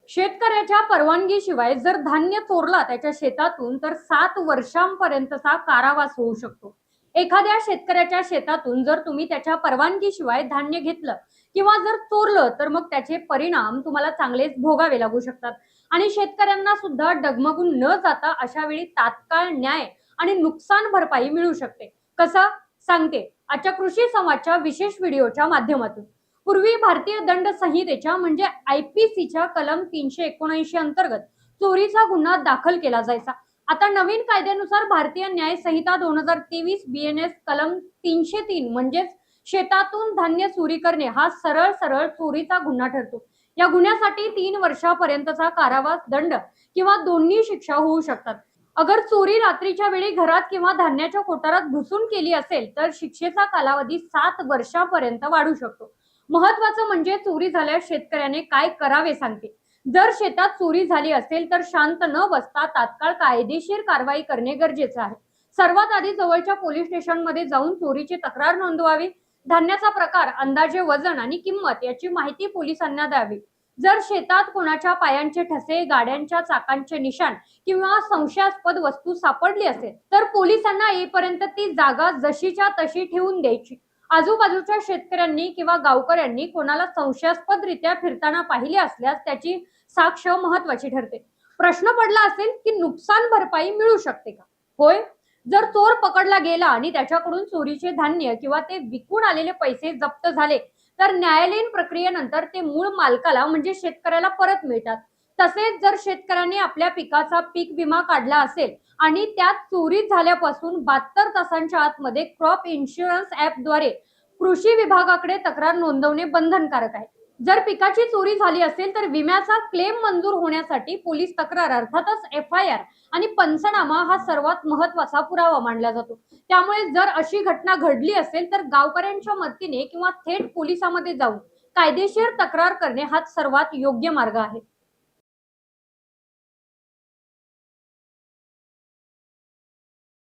शेतकऱ्याच्या परवानगीशिवाय जर धान्य चोरला त्याच्या शेतातून तर 7 वर्षांपर्यंतचा कारावास होऊ शकतो. एखाद्या शेतकऱ्याच्या शेतातून जर तुम्ही त्याच्या परवानगीशिवाय धान्य घेतलं किंवा जर चोरलं तर मग त्याचे परिणाम तुम्हाला चांगलेच भोगावे लागू शकतात. आणि शेतकऱ्यांना सुद्धा डगमगून न जाता अशा वेळी तात्काळ न्याय आणि नुकसान भरपाई मिळू शकते. कसं सांगते आजच्या कृषी संवादच्या विशेष व्हिडिओच्या माध्यमातून. पूर्वी भारतीय दंड संहितेच्या म्हणजे IPCच्या कलम 379 अंतर्गत चोरीचा गुन्हा दाखल केला जायचा. आता नवीन कायद्यानुसार भारतीय न्याय संहिता 2023 BNS कलम 303 म्हणजेच शेतातून धान्य चोरी करणे हा सरळ सरळ चोरीचा गुन्हा ठरतो. या गुन्ह्यासाठी 3 वर्षापर्यंतचा कारावास, दंड किंवा दोन्ही शिक्षा होऊ शकतात. अगर चोरी रात्रीच्या वेळी घरात किंवा धान्याच्या कोठारात घुसून केली असेल तर शिक्षेचा कालावधी 7 वर्षापर्यंत वाढू शकतो. महत्वाचं म्हणजे चोरी झाल्यास शेतकऱ्याने काय करावे सांगते. जर शेतात चोरी झाली असेल तर शांत न बसता तात्काळ कायदेशीर कारवाई करणे गरजेचे आहे. सर्वात आधी जवळच्या पोलीस स्टेशनमध्ये जाऊन चोरीची तक्रार नोंदवावी. धान्याचा प्रकार, अंदाजे वजन आणि किंमत याची माहिती पोलिसांना द्यावी. जर शेतात कोणाच्या पायांचे ठसे, गाड्यांच्या चाकांचे निशाण किंवा संशयास्पद वस्तू सापडली असेल तर पोलिसांना येईपर्यंत ती जागा जशीच्या तशी ठेवून द्यायची. आजूबाजूच्या शेतकऱ्यांनी किंवा गावकऱ्यांनी कोणाला संशयास्पदरित्या फिरताना पाहिले असल्यास त्याची साक्ष महत्वाची ठरते. प्रश्न पडला असेल की नुकसान भरपाई मिळू शकते का? होय, जर चोर पकडला गेला आणि त्याच्याकडून चोरीचे धान्य किंवा ते विकून आलेले पैसे जप्त झाले तर न्यायालयीन प्रक्रियेनंतर ते मूळ मालकाला म्हणजे शेतकऱ्याला परत मिळतात. तसेच जर शेतकऱ्याने आपल्या पिकाचा पीक विमा काढला असेल आणि त्यात चोरी झाल्यापासून 72 तासांच्या आतमध्ये क्रॉप इन्शुरन्स ऍपद्वारे कृषी विभागाकडे तक्रार नोंदवणे बंधनकारक आहे. जर पिकाची चोरी झाली असेल तर विम्याचा क्लेम मंजूर होण्यासाठी पोलीस तक्रार अर्थातच FIR आणि पंचनामा हा सर्वात महत्वाचा पुरावा मानला जातो. त्यामुळे जर अशी घटना घडली असेल तर गावकऱ्यांच्या मदतीने किंवा थेट पोलिसांमध्ये जाऊन कायदेशीर तक्रार करणे हाच सर्वात योग्य मार्ग आहे.